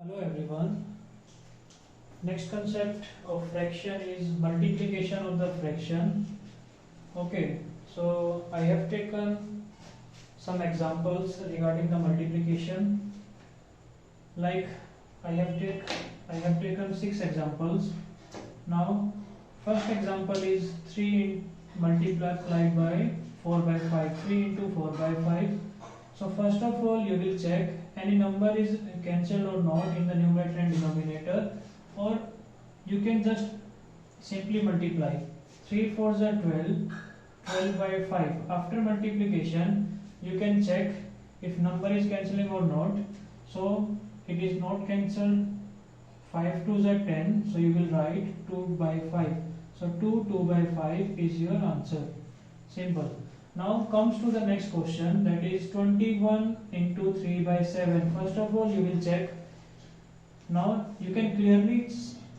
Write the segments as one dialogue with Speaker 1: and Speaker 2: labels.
Speaker 1: Hello everyone. Next concept of fraction is multiplication of the fraction. Okay, so I have taken some examples regarding the multiplication. Like I have taken 6 examples. Now, first example is 3 multiplied by 4 by 5. 3 into 4 by 5. So first of all, you will check any number is cancelled or not in the numerator and denominator, or you can just simply multiply. 3 4s are 12, 12 by 5. After multiplication, you can check if number is cancelling or not. So it is not cancelled. 5 2s are 10, so you will write 2 by 5. So 2 by 5 is your answer. Simple. Now comes to the next question, that is 21 into 3 by 7. First of all, you will check. Now you can clearly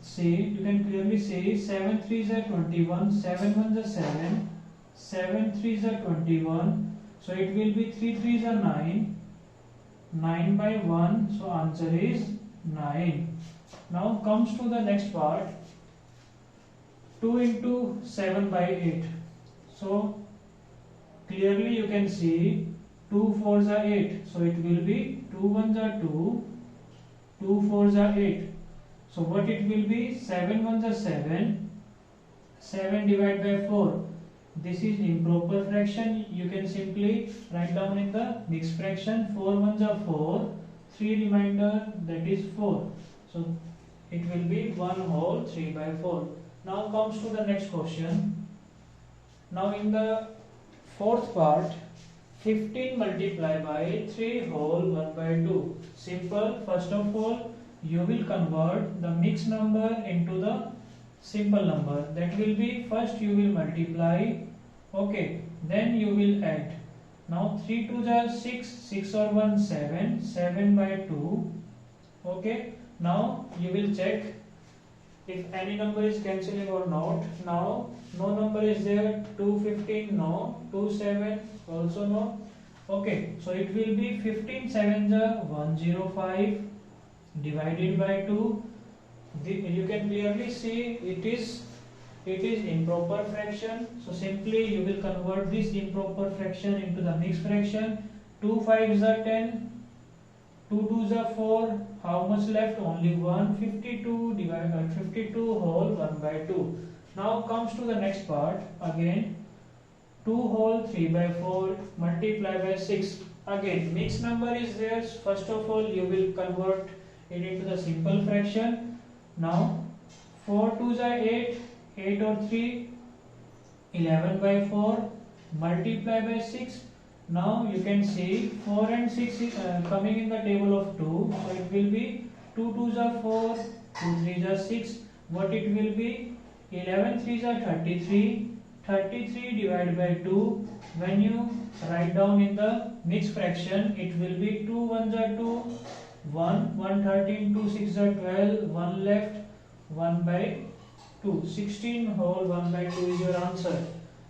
Speaker 1: say 7 3s are 21, 7 1s are 7, 7 3s are 21. So it will be 3 3s are 9, 9 by 1. So answer is 9. Now comes to the next part, 2 into 7 by 8. So clearly you can see 2 4s are 8. So it will be 2 1s are 2, 2 4s are 8. So what it will be? 7 1s are 7, 7 divided by 4. This is improper fraction. You can simply write down in the mixed fraction. 4 1s are 4, 3 remainder, that is 4. So it will be 1 whole 3 by 4. Now comes to the next question. Now in the fourth part, 15 multiplied by 3 whole 1 by 2. Simple. First of all, you will convert the mixed number into the simple number. That will be, first you will multiply. Okay, then you will add. Now 3 2s are 6, 6 or 1 7, 7 by 2. Okay, now you will check if any number is cancelling or not. Now no number is there. 2 15 no, 2 7 also no. Okay, so it will be 15 7s are 105 divided by 2. You can clearly see it is improper fraction. So simply you will convert this improper fraction into the mixed fraction. 2 5s are 10, 2 2s are 4. How much left? Only 1. 52 divided by 52 whole 1 by 2. Now comes to the next part. Again 2 whole 3 by 4 multiplied by 6. Again mixed number is there. First of all, you will convert it into the simple fraction. Now 4 2s are 8, 8 or 3, 11 by 4 multiplied by 6. Now you can see 4 and 6 is coming in the table of 2. So it will be 2 2s are 4, 2 3s are 6. What it will be? 11 3s are 33. 33 divided by 2. When you write down in the mixed fraction, it will be 2 1s are 2, 1, 1 13, 2 6 are 12, 1 left, 1 by 2. 16 whole 1 by 2 is your answer.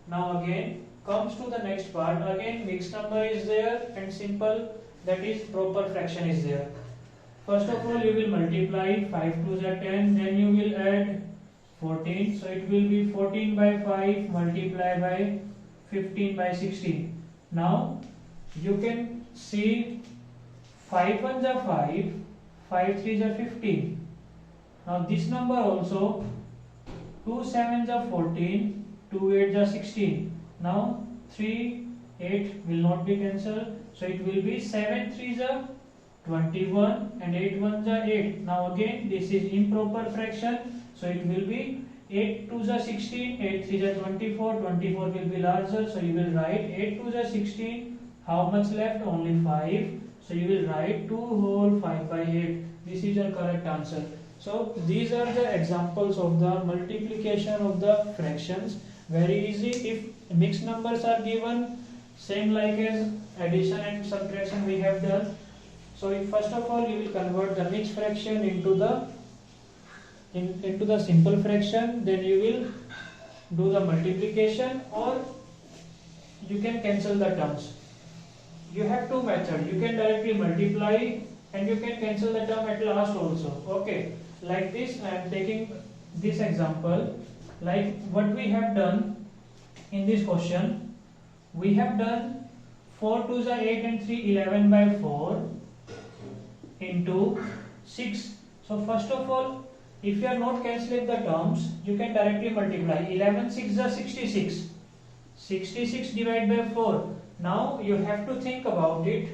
Speaker 1: Now again comes to the next part. Again mixed number is there and simple, that is proper fraction is there. First of all, you will multiply. 5 2s are 10, then you will add 14. So it will be 14 by 5 multiplied by 15 by 16. Now you can see 5 1s are 5, 5 3s are 15. Now this number also, 2 7s are 14, 2 8s are 16. Now 3 8 will not be cancelled. So it will be 7 3s are 21 and 8 1s are 8. Now again this is improper fraction. So it will be 8 2s are 16, 8 3s are 24, 24 will be larger. So you will write 8 2s are 16. How much left? Only 5. So you will write 2 whole 5 by 8. This is your correct answer. So these are the examples of the multiplication of the fractions. Very easy. If mixed numbers are given, same like as addition and subtraction we have done. So if first of all you will convert the mixed fraction into the simple fraction, then you will do the multiplication, or you can cancel the terms. You have two methods. You can directly multiply and you can cancel the term at last also. Okay, like this I am taking this example, like what we have done in this question. We have done 4 2s are 8 and 3 11 by 4 into 6. So first of all, if you are not cancelling the terms, you can directly multiply. 11 6 are 66. 66 divided by 4. Now you have to think about it.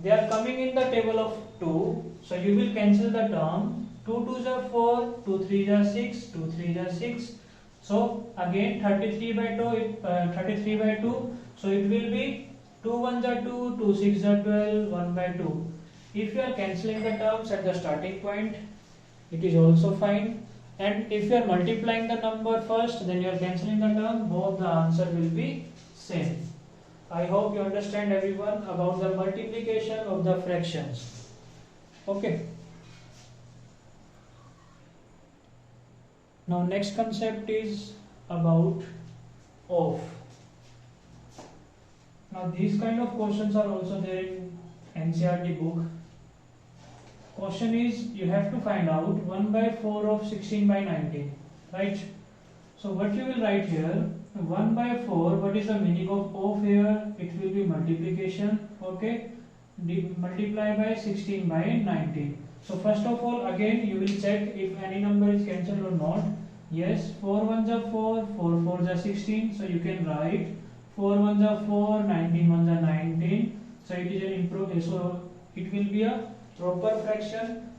Speaker 1: They are coming in the table of 2. So you will cancel the term. 2 2s are 4, 2 3s are 6, 2 3s are 6. So again 33 by 2, 33 by 2. So it will be 2 1s are 2, 2 6s are 12, 1 by 2. If you are cancelling the terms at the starting point, it is also fine. And if you are multiplying the number first, then you are cancelling the term, both the answer will be same. I hope you understand everyone about the multiplication of the fractions. Okay. Now next concept is about of. Now these kind of questions are also there in NCERT book. Question is, you have to find out 1 by 4 of 16 by 19, right? So what you will write here, 1 by 4, what is the meaning of here? It will be multiplication, okay? Multiply by 16 by 19. So first of all, again you will check if any number is cancelled or not. Yes, 4 1s are 4, 4 4s are 16, so you can write 4 1s are 4, 19 1s are 19. So it is an improved, so it will be a proper fraction.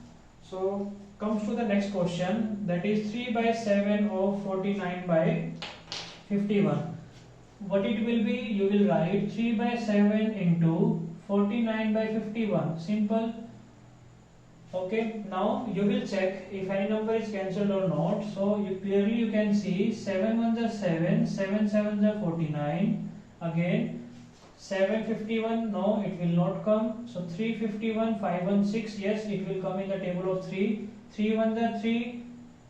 Speaker 1: So comes to the next question, that is 3 by 7 of 49 by 51. What it will be, you will write 3 by 7 into 49 by 51. Simple. Okay, now you will check if any number is cancelled or not. So clearly you can see 7 1s are 7, 7 7s are 49. Again 751, no, it will not come. So 351, 516, yes, it will come in the table of 3. 3 1s are 3,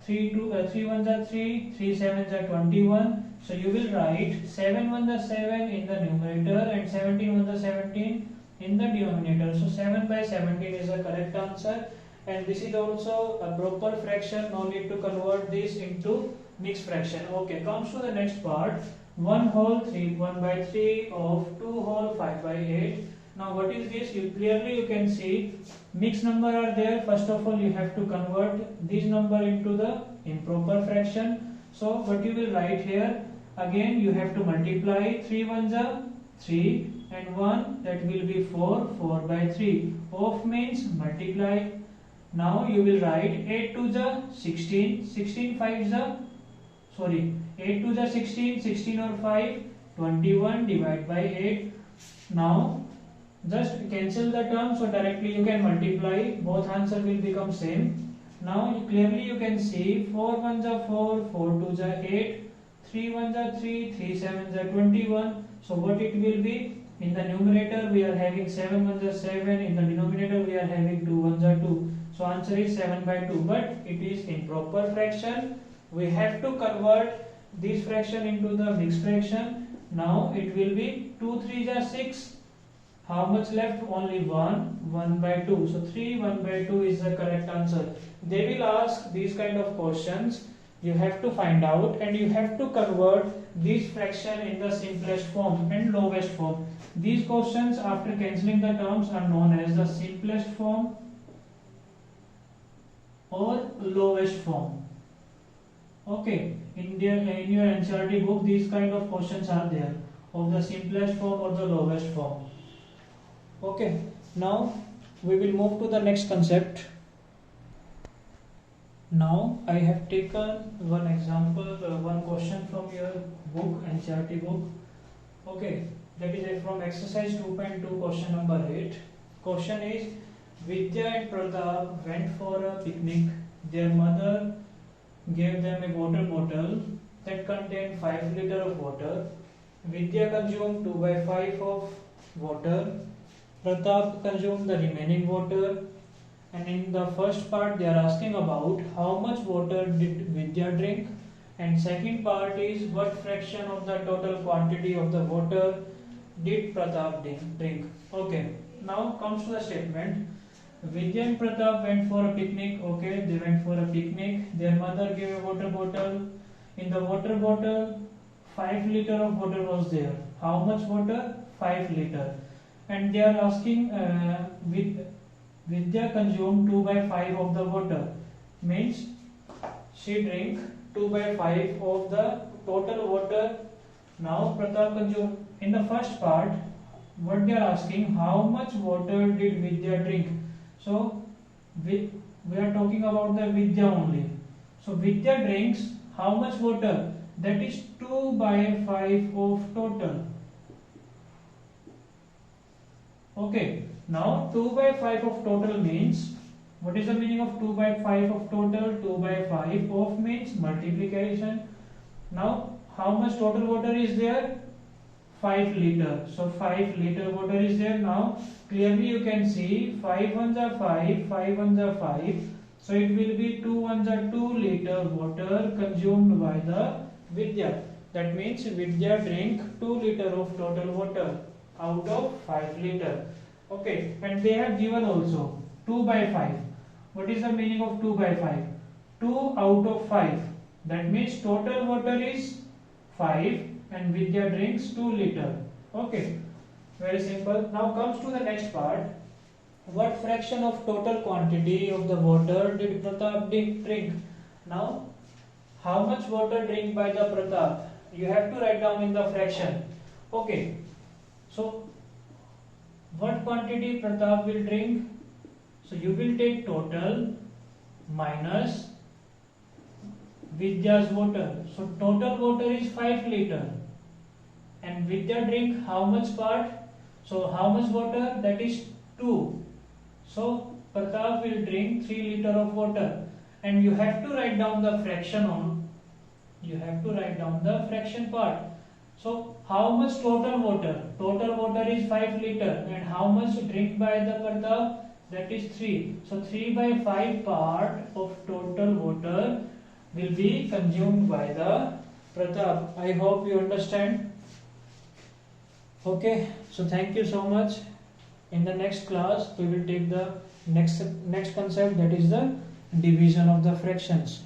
Speaker 1: 3 1s are 3, 3 7s are 21. So you will write 7 1s are 7 in the numerator and 17 1s are 17 in the denominator. So 7 by 17 is the correct answer, and this is also a proper fraction. No need to convert this into mixed fraction. Okay, comes to the next part. 1 whole 3, 1 by 3 of 2 whole 5 by 8. Now what is this? You can see mixed number are there. First of all, you have to convert this number into the improper fraction. So what you will write here, again you have to multiply. 3 1s are 3 and 1, that will be 4, 4 by 3. Of means multiply. Now you will write 8 2s are 16, 16 5s are, sorry, 8 2s are 16, 16 or 5, 21 divided by 8. Now just cancel the term, so directly you can multiply, both answer will become same. Now clearly you can see 4 1s are 4, 4 2s are 8, 3 1s are 3, 3 7s are 21. So what it will be? In the numerator we are having 7 1s are 7, in the denominator we are having 2 1s are 2. So answer is 7 by 2, but it is improper fraction. We have to convert this fraction into the mixed fraction. Now it will be 2 3s are 6. How much left? Only 1, 1 by 2. So 3 1 by 2 is the correct answer. They will ask these kind of questions. You have to find out and you have to convert this fraction in the simplest form and lowest form. These questions after cancelling the terms are known as the simplest form or lowest form. Okay, in your NCERT book these kind of questions are there, of the simplest form or the lowest form. Okay, now we will move to the next concept. Now I have taken one example, one question from your book, NCERT book. Okay, that is from exercise 2.2, question number 8. Question is, Vidya and Pratap went for a picnic. Their mother gave them a water bottle that contained 5 liters of water. Vidya consumed 2 by 5 of water. Pratap consumed the remaining water. And in the first part they are asking about how much water did Vidya drink, and second part is what fraction of the total quantity of the water did Pratap drink. Okay, now comes to the statement. Vidya and Pratap went for a picnic. Okay, they went for a picnic. Their mother gave a water bottle. In the water bottle, 5 liter of water was there. How much water? 5 liter. And they are asking, Vidya consumed 2 by 5 of the water. Means she drank 2 by 5 of the total water. Now Pratap consumed. In the first part, what they are asking, how much water did Vidya drink? So we are talking about the Vidya only. So Vidya drinks how much water? That is 2 by 5 of total. Okay. Now 2 by 5 of total means, what is the meaning of 2 by 5 of total? 2 by 5 of means multiplication. Now how much total water is there? 5 liter. So 5 liter water is there. Now clearly you can see 5 ones are 5, 5 ones are 5. So it will be 2 ones are 2 liter water consumed by the Vidya. That means Vidya drank 2 liter of total water out of 5 liter. Okay, and they have given also 2 by 5. What is the meaning of 2 by 5? 2 out of 5. That means total water is 5 and Vidya drinks 2 liter. Okay, very simple. Now comes to the next part. What fraction of total quantity of the water did Pratap drink? Now, how much water drink by the Pratap? You have to write down in the fraction. Okay, so what quantity Pratap will drink? So you will take total minus Vidya's water. So total water is 5 liter. And Vidya drink how much part? So how much water? That is 2. So Pratap will drink 3 liter of water. And you have to write down the fraction on. You have to write down the fraction part. So how much total water? Total water is 5 liter. And how much drink by the Pratap? That is 3. So 3 by 5 part of total water will be consumed by the Pratap. I hope you understand. Okay, so thank you so much. In the next class, we will take the next concept, that is the division of the fractions.